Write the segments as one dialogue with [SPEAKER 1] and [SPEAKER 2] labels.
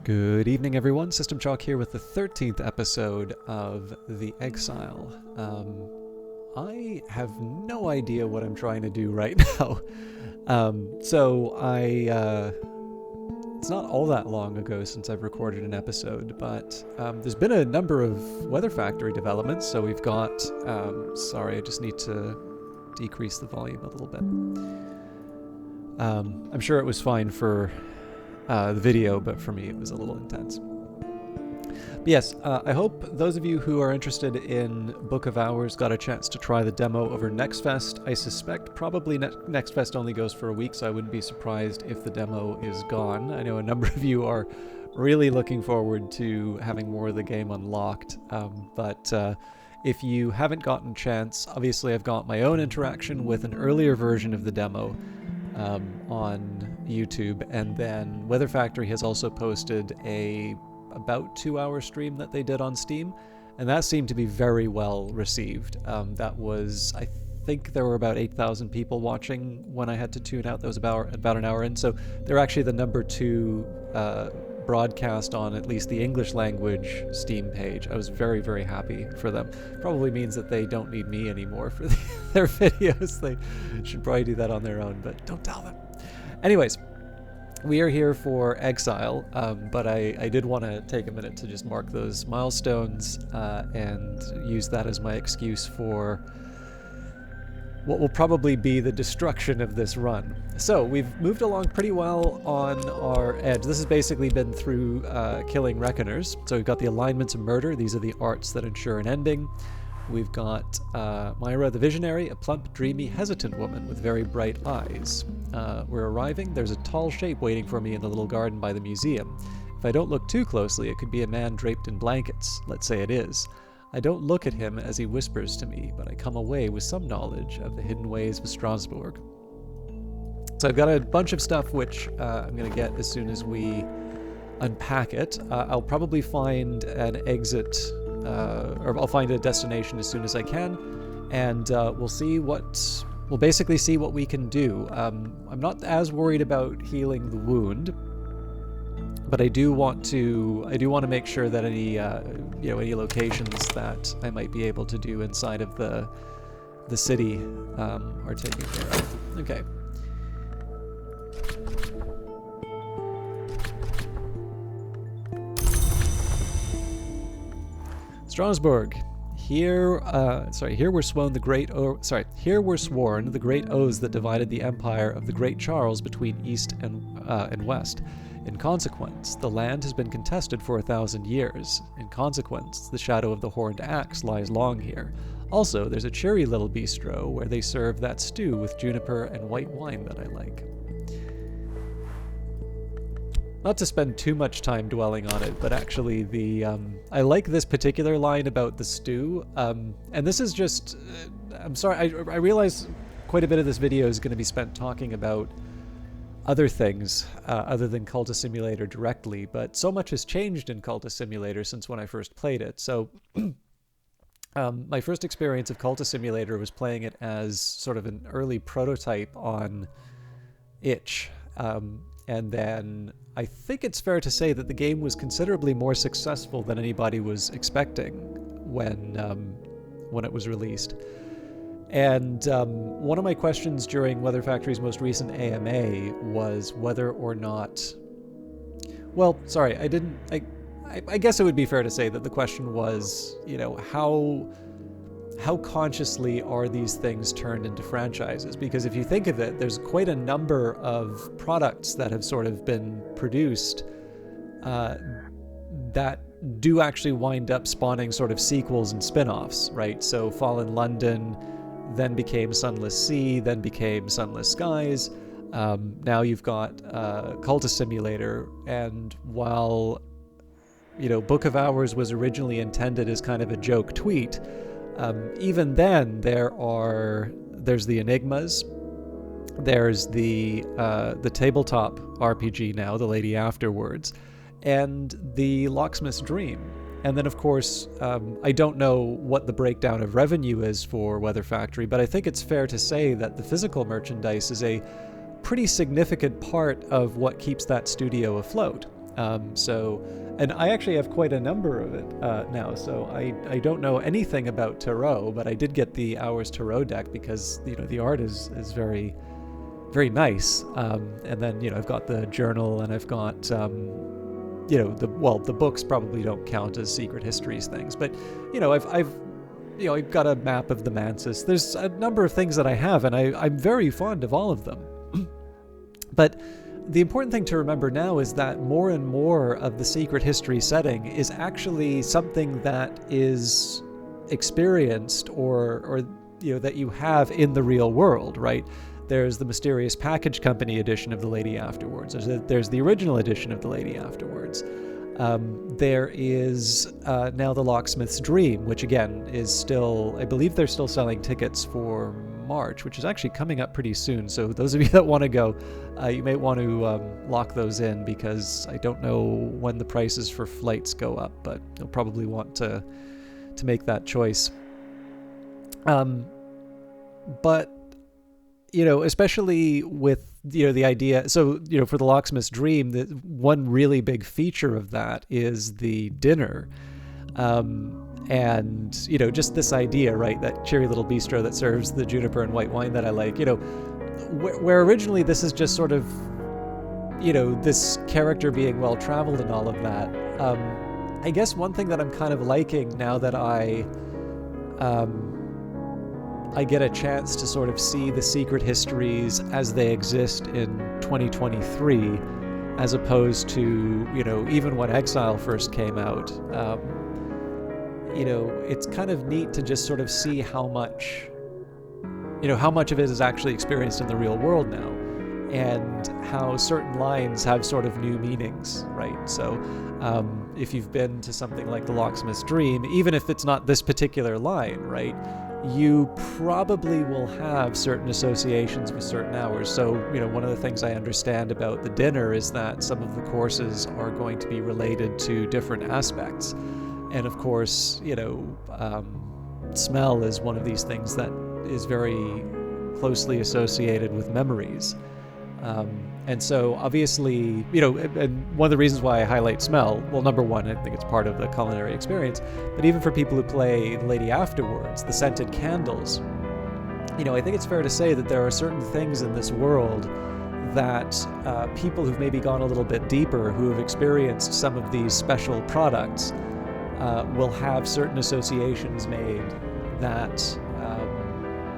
[SPEAKER 1] Good evening, everyone. System Chalk here with the 13th episode of The Exile. I have no idea what I'm trying to do right now. It's not all that long ago since I've recorded an episode, but there's been a number of Weather Factory developments. So we've got, sorry, I just need to decrease the volume a little bit. I'm sure it was fine for the video, but for me it was a little intense. But yes, I hope those of you who are interested in Book of Hours got a chance to try the demo over NextFest. I suspect probably NextFest only goes for a week, so I wouldn't be surprised if the demo is gone. I know a number of you are really looking forward to having more of the game unlocked, but if you haven't gotten a chance, obviously I've got my own interaction with an earlier version of the demo on YouTube, and then Weather Factory has also posted a about 2-hour stream that they did on Steam, and that seemed to be very well received. That was, I think there were about 8,000 people watching when I had to tune out. That was about an hour in, so they're actually the number 2 broadcast on at least the English language Steam page. I was very, very happy for them. Probably means that they don't need me anymore for their videos. They should probably do that on their own, but don't tell them. Anyways, we are here for Exile, but I did want to take a minute to just mark those milestones and use that as my excuse for what will probably be the destruction of this run. So we've moved along pretty well on our edge. This has basically been through killing Reckoners. So we've got the alignments of murder. These are the arts that ensure an ending. We've got Myra the Visionary, a plump, dreamy, hesitant woman with very bright eyes. We're arriving. There's a tall shape waiting for me in the little garden by the museum. If I don't look too closely, it could be a man draped in blankets. Let's say it is. I don't look at him as he whispers to me, but I come away with some knowledge of the hidden ways of Strasbourg. So I've got a bunch of stuff which I'm going to get as soon as we unpack it. I'll probably find an exit, or I'll find a destination as soon as I can, and we'll basically see what we can do. I'm not as worried about healing the wound, but I do want to make sure that any any locations that I might be able to do inside of the city are taken care of. Okay. Strasbourg. Here were sworn the great oaths that divided the empire of the great Charles between east and west. In consequence, the land has been contested for 1,000 years. In consequence, the shadow of the horned axe lies long here. Also, there's a cheery little bistro where they serve that stew with juniper and white wine that I like. Not to spend too much time dwelling on it, but actually I like this particular line about the stew. And this is just, I'm sorry, I realize quite a bit of this video is going to be spent talking about other things other than Cultist Simulator directly, but so much has changed in Cultist Simulator since when I first played it. So my first experience of Cultist Simulator was playing it as sort of an early prototype on itch. And then I think it's fair to say that the game was considerably more successful than anybody was expecting when it was released. And one of my questions during Weather Factory's most recent AMA was whether or not... Well, sorry, I guess it would be fair to say that the question was, how consciously are these things turned into franchises? Because if you think of it, there's quite a number of products that have sort of been produced that do actually wind up spawning sort of sequels and spin-offs, right? So Fallen London then became Sunless Sea, then became Sunless Skies. Now you've got Cultist Simulator, and while Book of Hours was originally intended as kind of a joke tweet, even then there's the Enigmas, there's the tabletop RPG now, The Lady Afterwards, and the Locksmith's Dream. And then, of course, I don't know what the breakdown of revenue is for Weather Factory, but I think it's fair to say that the physical merchandise is a pretty significant part of what keeps that studio afloat. And I actually have quite a number of it now, so I don't know anything about Tarot, but I did get the Hours Tarot deck because, you know, the art is very, very nice. And then, you know, I've got the journal, and I've got, you know, the books probably don't count as Secret Histories things, but, you know, I've got a map of the Mansis. There's a number of things that I have, and I'm very fond of all of them. But the important thing to remember now is that more and more of the Secret History setting is actually something that is experienced or you know, that you have in the real world, right? There's the Mysterious Package Company edition of The Lady Afterwards. There's the original edition of The Lady Afterwards. There is now The Locksmith's Dream, which again is still, I believe they're still selling tickets for March, which is actually coming up pretty soon. So those of you that want to go, you may want to lock those in, because I don't know when the prices for flights go up, but you'll probably want to make that choice. But, you know, especially with, you know, the idea, so, you know, for The Locksmith's Dream, the one really big feature of that is the dinner. And, you know, just this idea, right, that cheery little bistro that serves the juniper and white wine that I like, you know, where originally this is just sort of, you know, this character being well-traveled and all of that. I guess one thing that I'm kind of liking now that I get a chance to sort of see the Secret Histories as they exist in 2023, as opposed to, you know, even when Exile first came out. You know, it's kind of neat to just sort of see how much of it is actually experienced in the real world now, and how certain lines have sort of new meanings, right? So if you've been to something like The Locksmith's Dream, even if it's not this particular line, right, you probably will have certain associations with certain hours. So, you know, one of the things I understand about the dinner is that some of the courses are going to be related to different aspects. And of course, you know, smell is one of these things that is very closely associated with memories. And so obviously, you know, and one of the reasons why I highlight smell, well, number one, I think it's part of the culinary experience, but even for people who play The Lady Afterwards, the scented candles, you know, I think it's fair to say that there are certain things in this world that people who've maybe gone a little bit deeper, who have experienced some of these special products, will have certain associations made that,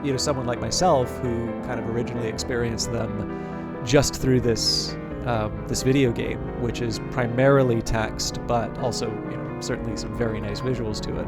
[SPEAKER 1] you know, someone like myself, who kind of originally experienced them just through this video game, which is primarily text, but also, you know, certainly some very nice visuals to it.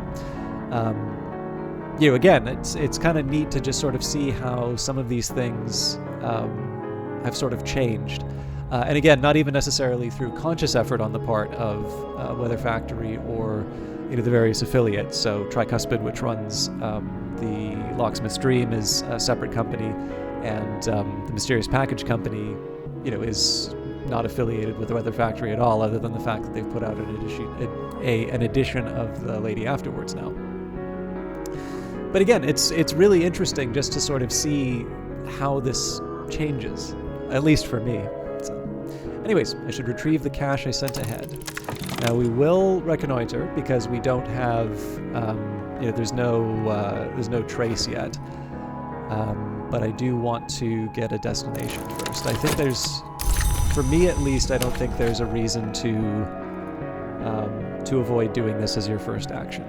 [SPEAKER 1] You know, again, it's kind of neat to just sort of see how some of these things have sort of changed. And again, not even necessarily through conscious effort on the part of Weather Factory or, you know, the various affiliates. So Tricuspid, which runs the Locksmith's Dream, is a separate company, and the Mysterious Package Company, you know, is not affiliated with the Weather Factory at all, other than the fact that they've put out an edition of The Lady Afterwards now. But again, it's really interesting just to sort of see how this changes, at least for me. Anyways, I should retrieve the cache I sent ahead. Now we will reconnoiter, because we don't have, you know, there's no trace yet. But I do want to get a destination first. I think there's, for me at least, I don't think there's a reason to avoid doing this as your first action.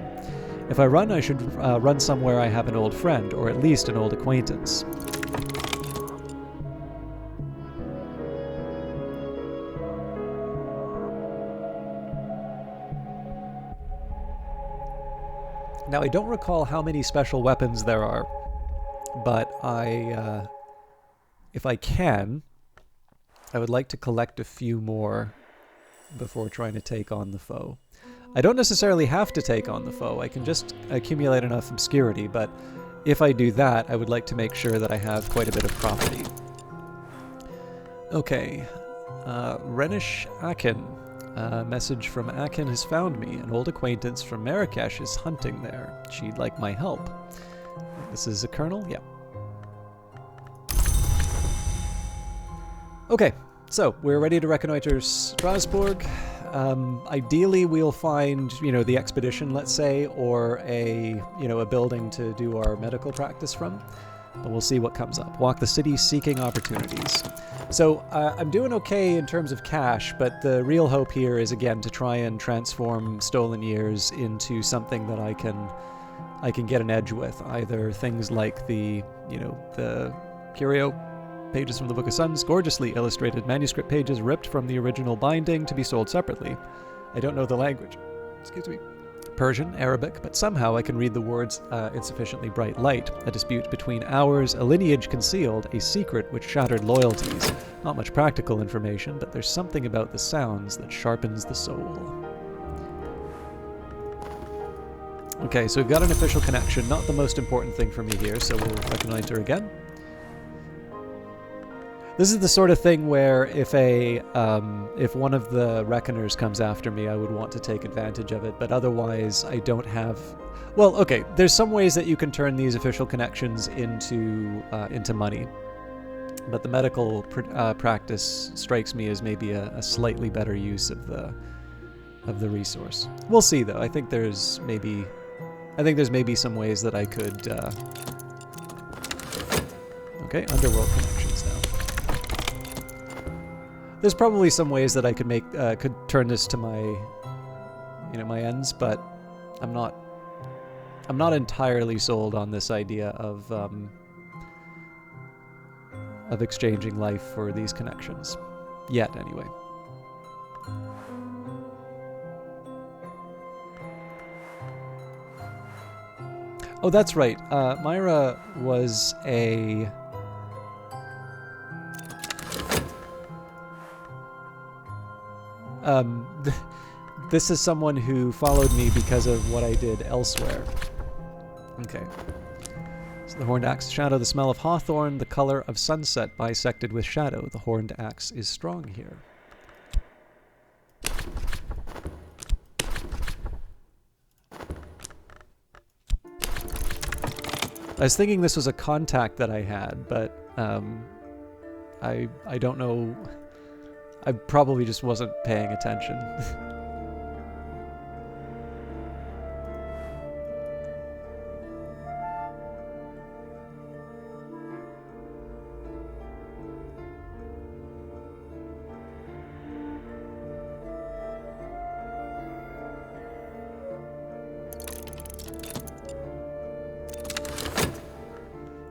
[SPEAKER 1] If I run, I should run somewhere I have an old friend, or at least an old acquaintance. Now, I don't recall how many special weapons there are, but if I can, I would like to collect a few more before trying to take on the foe. I don't necessarily have to take on the foe. I can just accumulate enough obscurity, but if I do that, I would like to make sure that I have quite a bit of property. Okay, Renish Akin. A message from Akin has found me. An old acquaintance from Marrakesh is hunting there. She'd like my help. This is a colonel? Yeah. Okay, So, we're ready to reconnoiter Strasbourg. Ideally, we'll find, the expedition, let's say, or a building to do our medical practice from. But we'll see what comes up. Walk the city seeking opportunities. So, I'm doing okay in terms of cash, but the real hope here is, again, to try and transform stolen years into something that I can get an edge with. Either things like the curio pages from the Book of Suns, gorgeously illustrated manuscript pages ripped from the original binding to be sold separately. I don't know the language. Excuse me. Persian, Arabic, but somehow I can read the words in sufficiently bright light. A dispute between ours, a lineage concealed, a secret which shattered loyalties. Not much practical information, but there's something about the sounds that sharpens the soul. Okay, so we've got an official connection. Not the most important thing for me here, so we'll reconnoiter again. This is the sort of thing where if one of the reckoners comes after me, I would want to take advantage of it, but otherwise I don't have... Well, okay, there's some ways that you can turn these official connections into money, but the medical practice strikes me as maybe a slightly better use of the resource. We'll see, though. I think there's maybe some ways that I could... Okay, underworld connections now. There's probably some ways that I could turn this to my, my ends, but I'm not entirely sold on this idea of exchanging life for these connections, yet anyway. Oh, that's right. Myra was a... this is someone who followed me because of what I did elsewhere. Okay. So the horned axe, shadow, the smell of hawthorn, the color of sunset bisected with shadow. The horned axe is strong here. I was thinking this was a contact that I had, but I don't know. I probably just wasn't paying attention.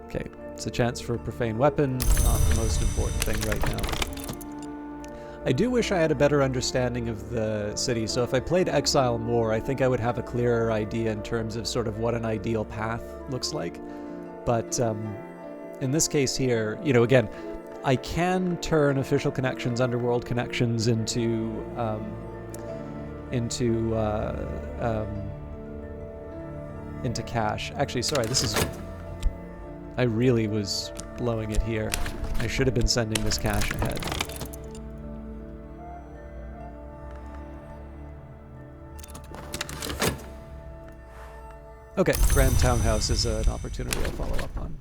[SPEAKER 1] Okay, it's a chance for a profane weapon, not the most important thing right now. I do wish I had a better understanding of the city, so if I played Exile more, I think I would have a clearer idea in terms of sort of what an ideal path looks like. But in this case here, again, I can turn official connections, underworld connections into cash. Actually, sorry, I really was blowing it here. I should have been sending this cash ahead. Okay, Grand Townhouse is an opportunity I'll follow up on.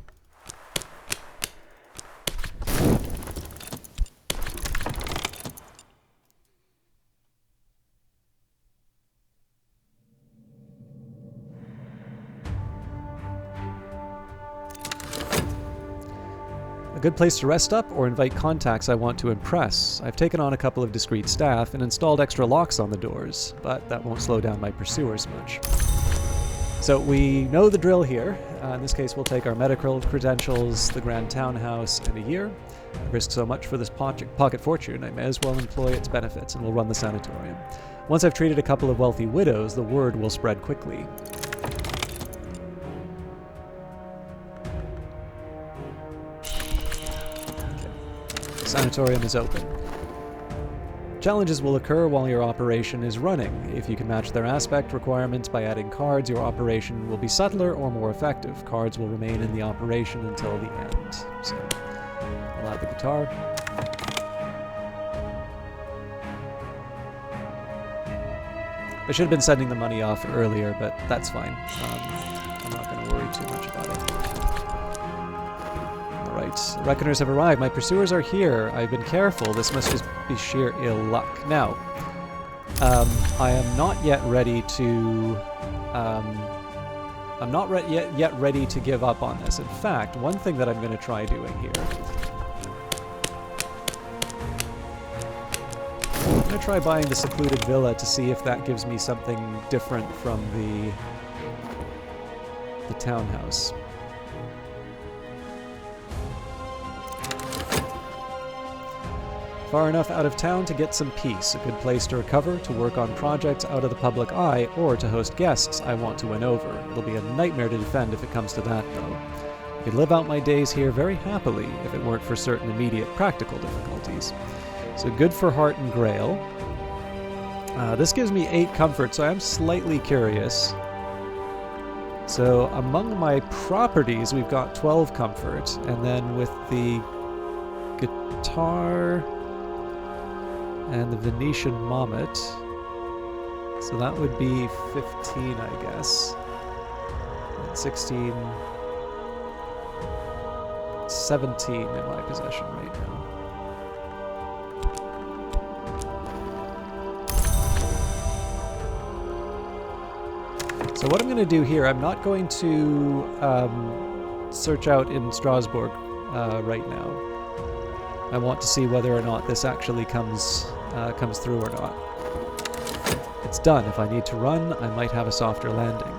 [SPEAKER 1] A good place to rest up or invite contacts I want to impress. I've taken on a couple of discreet staff and installed extra locks on the doors, but that won't slow down my pursuers much. So we know the drill here. In this case, we'll take our medical credentials, the Grand Townhouse, and a year. I risk so much for this pocket fortune, I may as well employ its benefits, and we'll run the sanatorium. Once I've treated a couple of wealthy widows, the word will spread quickly. Okay. Sanatorium is open. Challenges will occur while your operation is running. If you can match their aspect requirements by adding cards, your operation will be subtler or more effective. Cards will remain in the operation until the end. So, I'll add the guitar. I should have been sending the money off earlier, but that's fine. I'm not going to worry too much about it. Alright, Alright, reckoners have arrived. My pursuers are here. I've been careful. This must just be sheer ill luck. Now, I am not yet ready to... I'm not yet ready to give up on this. In fact, one thing that I'm going to try doing here... I'm going to try buying the secluded villa to see if that gives me something different from the townhouse. Far enough out of town to get some peace, a good place to recover, to work on projects out of the public eye, or to host guests I want to win over. It'll be a nightmare to defend if it comes to that, though. I could live out my days here very happily if it weren't for certain immediate practical difficulties. So good for heart and grail. This gives me 8 comfort, so I'm slightly curious. So among my properties, we've got 12 comfort, and then with the guitar and the Venetian Mommet, so that would be 15, I guess. 16, 17 in my possession right now. So what I'm going to do here, I'm not going to search out in Strasbourg right now. I want to see whether or not this actually comes through or not. It's done. If I need to run, I might have a softer landing.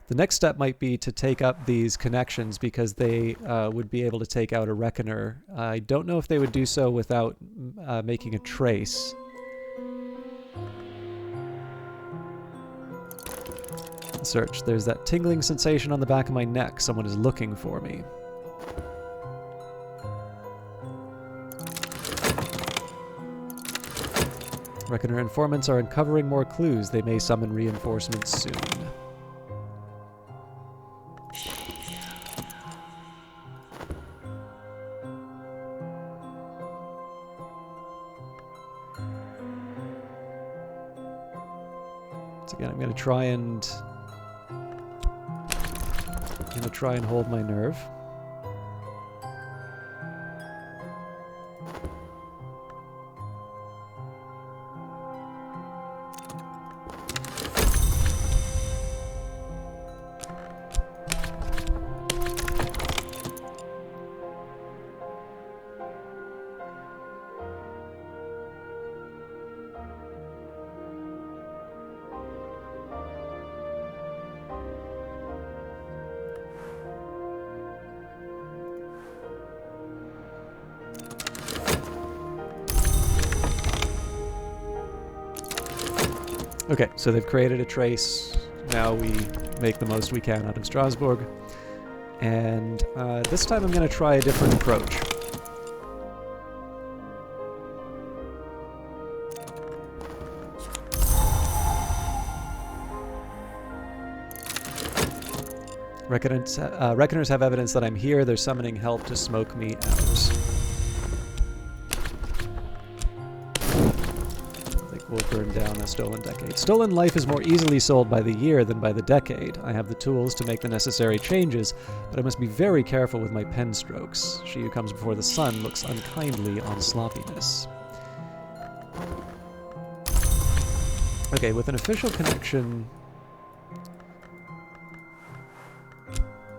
[SPEAKER 1] The next step might be to take up these connections because they would be able to take out a reckoner. I don't know if they would do so without making a trace. Search. There's that tingling sensation on the back of my neck. Someone is looking for me. Reckoner informants are uncovering more clues. They may summon reinforcements soon. So again, I'm going to try and hold my nerve. Okay, so they've created a trace. Now we make the most we can out of Strasbourg. And this time I'm going to try a different approach. Reckoners have evidence that I'm here. They're summoning help to smoke me out. Will burn down a stolen decade. Stolen life is more easily sold by the year than by the decade. I have the tools to make the necessary changes, but I must be very careful with my pen strokes. She who comes before the sun looks unkindly on sloppiness. Okay, with an official connection...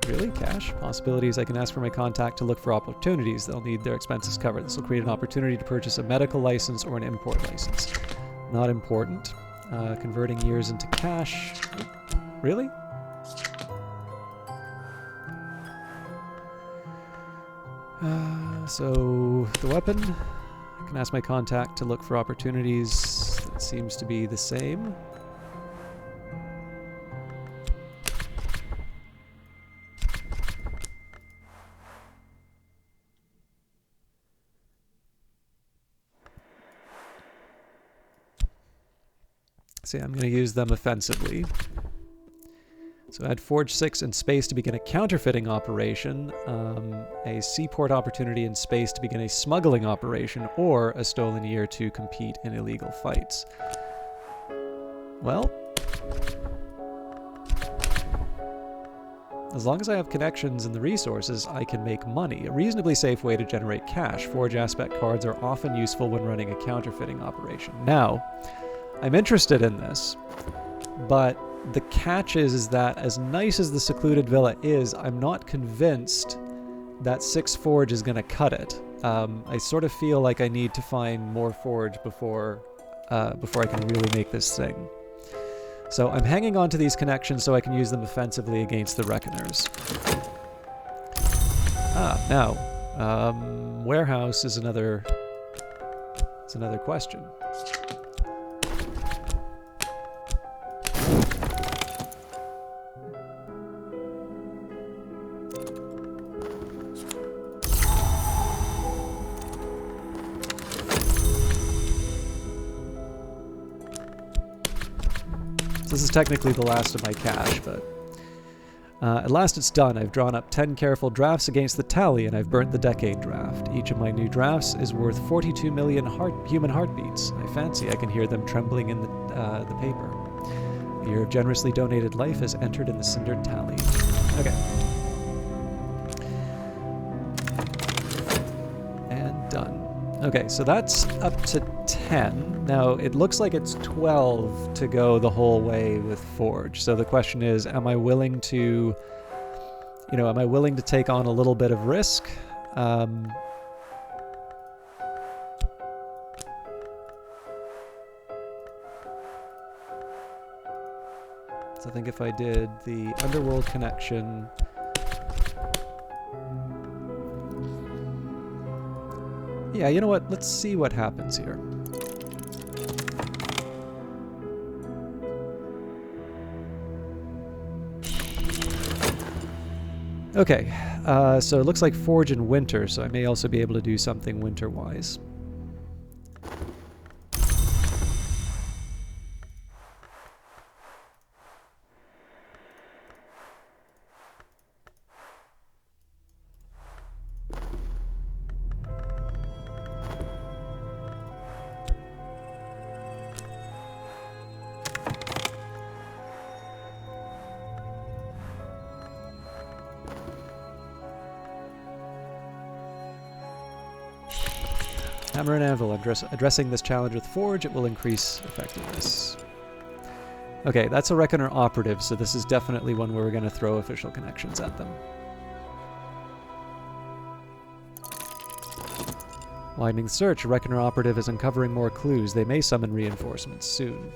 [SPEAKER 1] Really? Cash? Possibilities. I can ask for my contact to look for opportunities. They'll need their expenses covered. This will create an opportunity to purchase a medical license or an import license. Not important. Converting years into cash. Really? So, the weapon. I can ask my contact to look for opportunities. That seems to be the same. See, I'm going to use them offensively. So add Forge 6 in space to begin a counterfeiting operation, a seaport opportunity in space to begin a smuggling operation, or a stolen year to compete in illegal fights. Well, as long as I have connections and the resources, I can make money. A reasonably safe way to generate cash. Forge aspect cards are often useful when running a counterfeiting operation. Now, I'm interested in this, but the catch is that as nice as the secluded villa is, I'm not convinced that 6 forge is going to cut it. I sort of feel like I need to find more forge before I can really make this thing. So I'm hanging on to these connections so I can use them offensively against the Reckoners. Now, warehouse is another question. This is technically the last of my cash, but at last it's done. I've drawn up 10 careful drafts against the tally, and I've burnt the decade draft. Each of my new drafts is worth 42 million human heartbeats. I fancy I can hear them trembling in the paper. A year of generously donated life has entered in the cindered tally. Okay. And done. Okay, so that's up to 10. Now, it looks like it's 12 to go the whole way with Forge. So the question is, am I willing to, take on a little bit of risk? So I think if I did the Underworld connection, yeah, you know what? Let's see what happens here. Okay, so it looks like Forge in winter, so I may also be able to do something winter-wise. Hammer and Anvil. Addressing this challenge with Forge, it will increase effectiveness. Okay, that's a Reckoner operative, so this is definitely one where we're going to throw official connections at them. Widening the search. A Reckoner operative is uncovering more clues. They may summon reinforcements soon.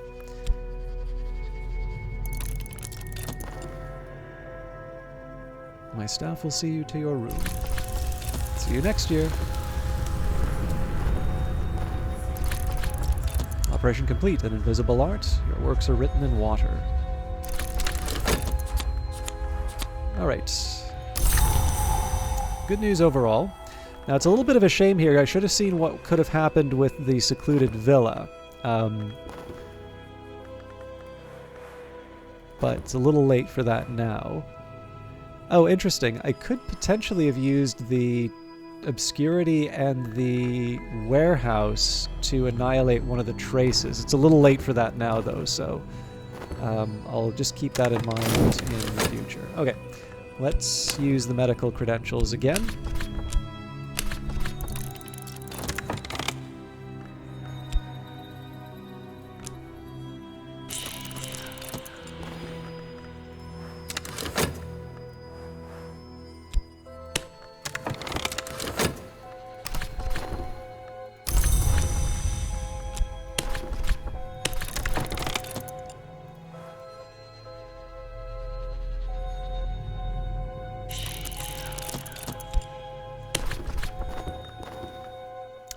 [SPEAKER 1] My staff will see you to your room. See you next year. Operation complete. An invisible art. Your works are written in water. Alright. Good news overall. Now, it's a little bit of a shame here. I should have seen what could have happened with the secluded villa. But it's a little late for that now. Oh, interesting. I could potentially have used the obscurity and the warehouse to annihilate one of the traces. It's a little late for that now, though, so I'll just keep that in mind in the future. Okay, let's use the medical credentials again.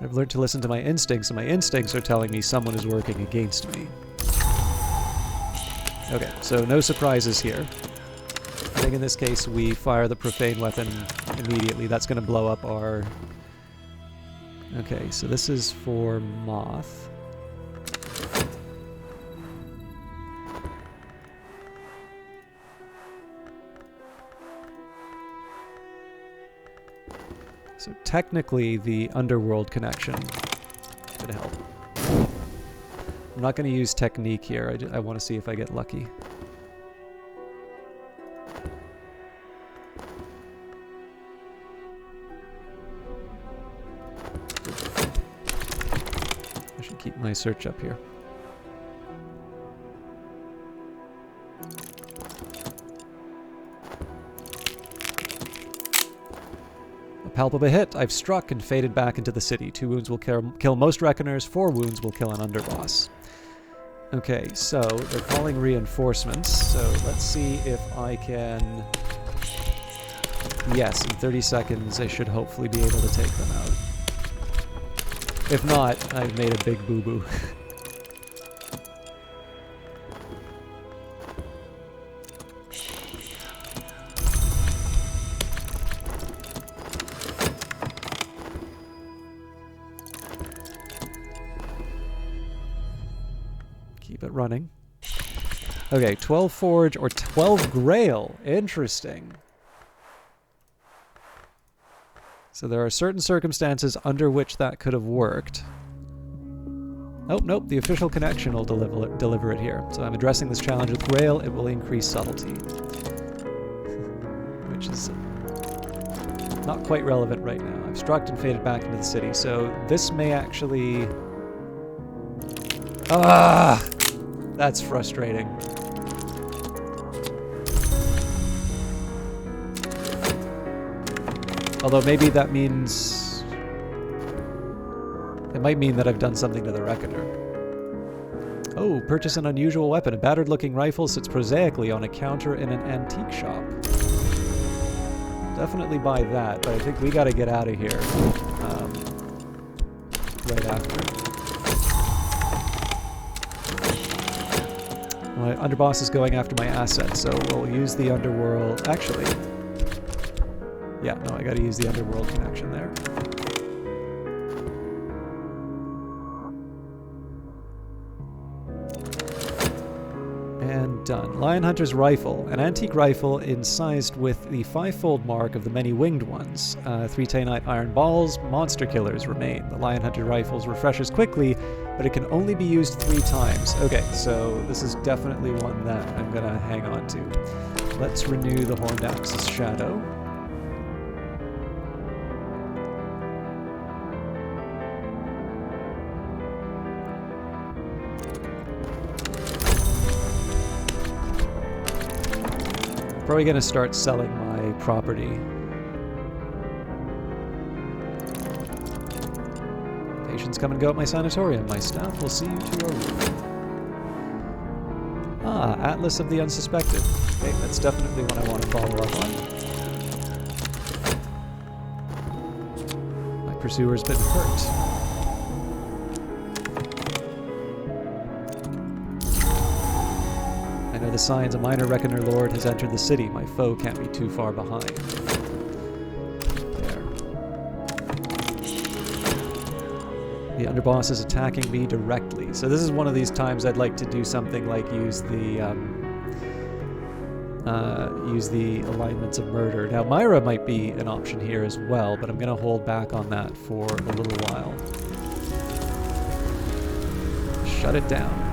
[SPEAKER 1] I've learned to listen to my instincts, and my instincts are telling me someone is working against me. Okay, so no surprises here. I think in this case we fire the profane weapon immediately. That's going to blow up our... Okay, so this is for Moth. So technically the underworld connection could help. I'm not going to use technique here. I want to see if I get lucky. I should keep my search up here. Palpable hit. I've struck and faded back into the city. 2 wounds will kill most reckoners. 4 wounds will kill an underboss. Okay, so they're calling reinforcements. So let's see if I can... Yes, in 30 seconds I should hopefully be able to take them out. If not, I've made a big boo-boo. Keep it running. Okay, 12 Forge or 12 Grail. Interesting. So there are certain circumstances under which that could have worked. Oh, nope, the official connection will deliver it here. So I'm addressing this challenge with Grail. It will increase subtlety. Which is not quite relevant right now. I've struck and faded back into the city. So this may actually... Ah! That's frustrating. Although maybe that means... It might mean that I've done something to the Reckoner. Oh, purchase an unusual weapon. A battered-looking rifle sits prosaically on a counter in an antique shop. Definitely buy that, but I think we gotta get out of here. Right after. My underboss is going after my assets, so we'll use the underworld... Actually... Yeah, no, I gotta use the underworld connection there. And done. Lion Hunter's Rifle. An antique rifle incised with the 5-fold mark of the many winged ones. 3 Tainite iron balls, monster killers remain. The Lion Hunter Rifles refreshes quickly, but it can only be used 3 times. Okay, so this is definitely one that I'm gonna hang on to. Let's renew the Horned Axe's Shadow. Probably going to start selling my property. Patients come and go at my sanatorium. My staff will see you to your room. Ah, Atlas of the Unsuspected. Okay, that's definitely one I want to follow up on. My pursuer's been hurt. The signs a minor Reckoner Lord has entered the city. My foe can't be too far behind. There. The underboss is attacking me directly. So this is one of these times I'd like to do something like use the alignments of murder. Now Myra might be an option here as well, but I'm going to hold back on that for a little while. Shut it down.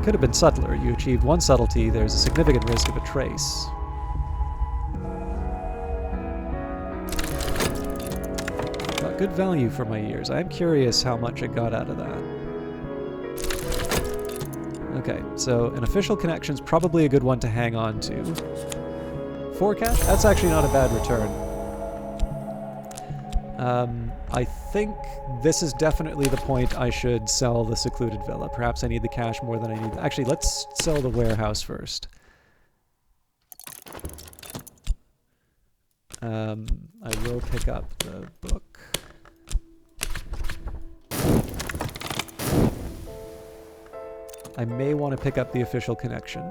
[SPEAKER 1] Could have been subtler. You achieved 1 subtlety, there's a significant risk of a trace. Got good value for my years. I'm curious how much I got out of that. Okay, so an official connection's probably a good one to hang on to. 4 cash? That's actually not a bad return. I think this is definitely the point I should sell the secluded villa. Perhaps I need the cash more than I need... Actually, let's sell the warehouse first. I will pick up the book. I may want to pick up the official connection.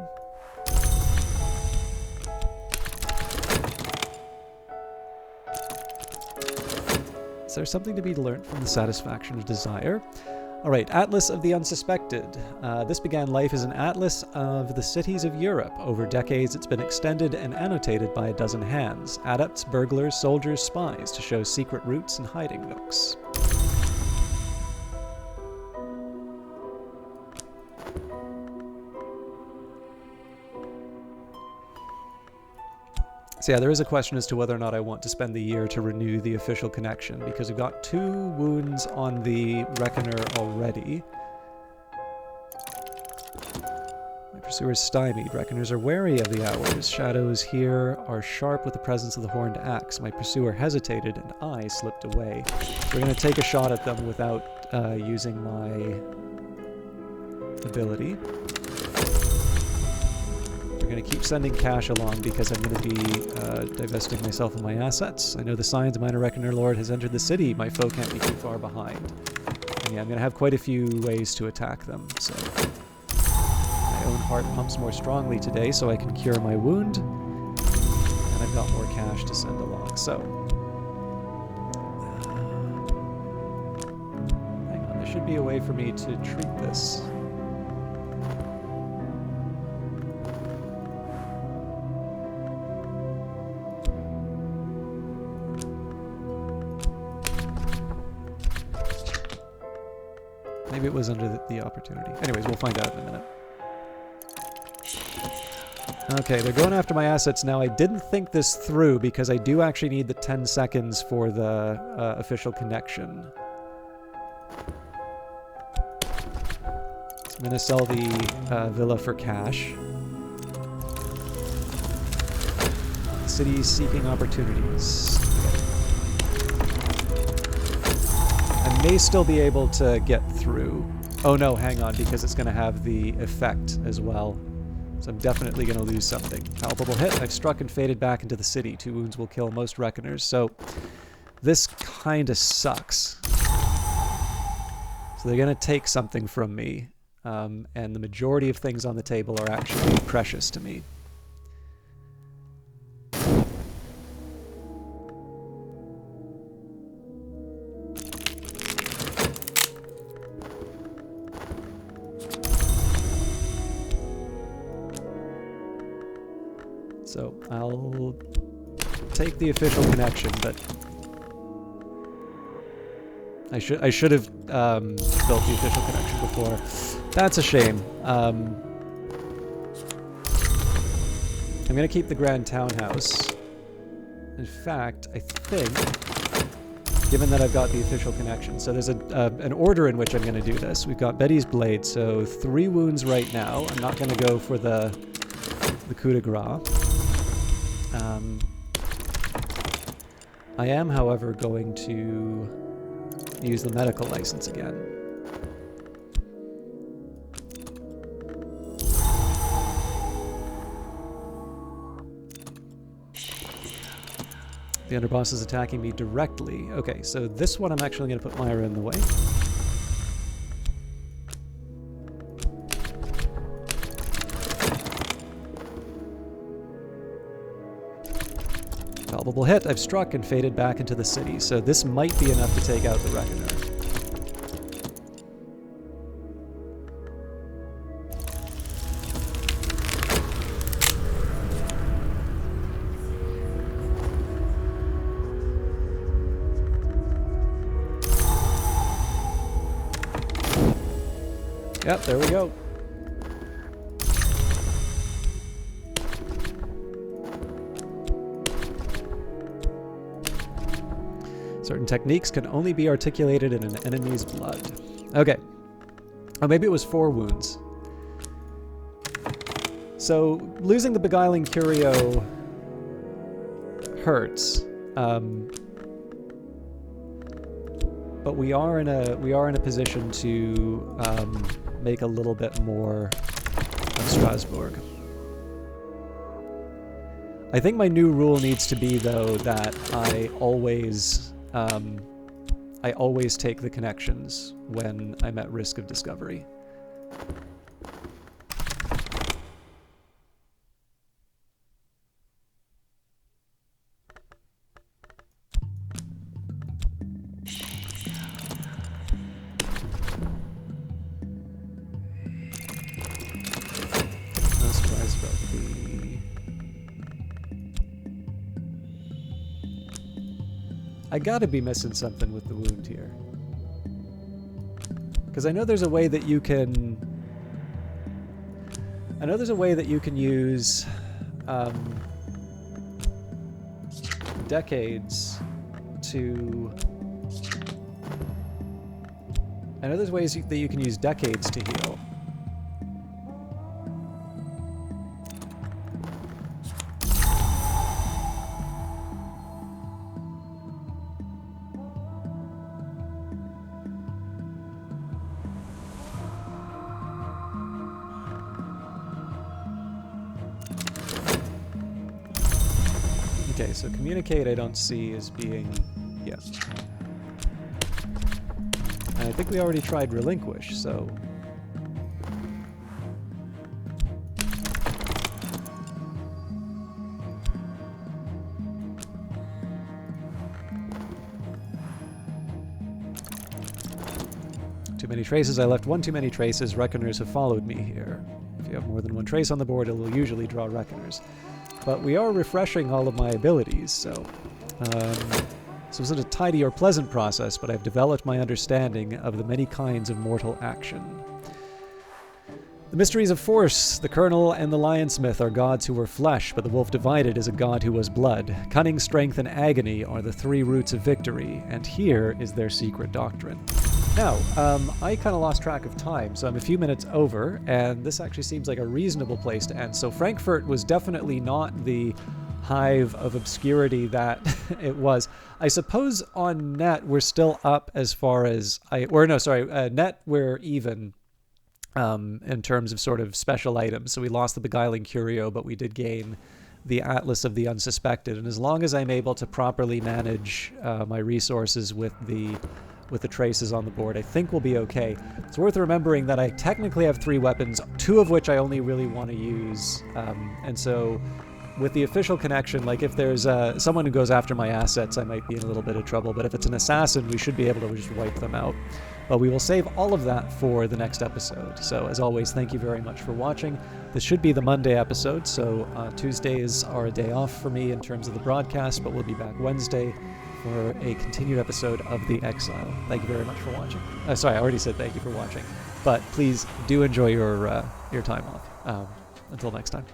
[SPEAKER 1] Is there something to be learnt from the satisfaction of desire? Alright, Atlas of the Unsuspected. This began life as an atlas of the cities of Europe. Over decades, it's been extended and annotated by a dozen hands. Adepts, burglars, soldiers, spies, to show secret routes and hiding nooks. So yeah, there is a question as to whether or not I want to spend the year to renew the official connection, because we've got 2 wounds on the Reckoner already. My pursuer is stymied. Reckoners are wary of the hours. Shadows here are sharp with the presence of the horned axe. My pursuer hesitated, and I slipped away. We're going to take a shot at them without using my ability. We're going to keep sending cash along because I'm going to be divesting myself of my assets. I know the signs. Minor Reckoner Lord has entered the city. My foe can't be too far behind. And yeah, I'm going to have quite a few ways to attack them. So my own heart pumps more strongly today so I can cure my wound. And I've got more cash to send along. So hang on. There should be a way for me to treat this. Maybe it was under the opportunity. Anyways, we'll find out in a minute. Okay, they're going after my assets now. I didn't think this through because I do actually need the 10 seconds for the official connection. So I'm going to sell the villa for cash. Cities seeking opportunities. I may still be able to get through. Oh no, hang on, because it's going to have the effect as well. So I'm definitely going to lose something. Palpable hit. I've struck and faded back into the city. 2 wounds will kill most reckoners. So this kind of sucks. So they're going to take something from me. And the majority of things on the table are actually precious to me. So I'll take the official connection, but I should have built the official connection before. That's a shame. I'm going to keep the Grand Townhouse. In fact, I think, given that I've got the official connection, so there's an order in which I'm going to do this. We've got Betty's Blade, so 3 wounds right now. I'm not going to go for the coup de grace. I am, however, going to use the medical license again. The underboss is attacking me directly. Okay, so this one I'm actually going to put Myra in the way. Palpable hit. I've struck and faded back into the city, so this might be enough to take out the Reckoner. Yep, there we go. Certain techniques can only be articulated in an enemy's blood. Okay. Oh, maybe it was 4 wounds. So, losing the Beguiling Curio hurts. But we are in a position to make a little bit more of Strasbourg. I think my new rule needs to be, though, that I always take the connections when I'm at risk of discovery. but the... I gotta be missing something with the wound here. Because I know there's a way that you can... I know there's a way that you can use decades to... I know there's ways that you can use decades to heal. Okay, so communicate I don't see as being... yeah. And I think we already tried relinquish, so... Too many traces. I left one too many traces. Reckoners have followed me here. If you have more than one trace on the board, it will usually draw reckoners. But we are refreshing all of my abilities, so... so it's not a tidy or pleasant process, but I've developed my understanding of the many kinds of mortal action. The mysteries of force, the Colonel and the Lionsmith are gods who were flesh, but the Wolf Divided is a god who was blood. Cunning, strength, and agony are the three roots of victory, and here is their secret doctrine. Now, I kind of lost track of time, so I'm a few minutes over, and this actually seems like a reasonable place to end. So Frankfurt was definitely not the hive of obscurity that it was. I suppose on net we're still up as far as net we're even in terms of sort of special items. So we lost the Beguiling Curio, but we did gain the Atlas of the Unsuspected. And as long as I'm able to properly manage my resources with the traces on the board, I think we'll be okay. It's worth remembering that I technically have 3 weapons, 2 of which I only really want to use, and so with the official connection, like if there's someone who goes after my assets, I might be in a little bit of trouble, but if it's an assassin, we should be able to just wipe them out. But we will save all of that for the next episode. So as always, thank you very much for watching. This should be the Monday episode, so Tuesdays are a day off for me in terms of the broadcast, but we'll be back Wednesday for a continued episode of The Exile. Thank you very much for watching. Sorry, I already said thank you for watching, but please do enjoy your time off. Until next time.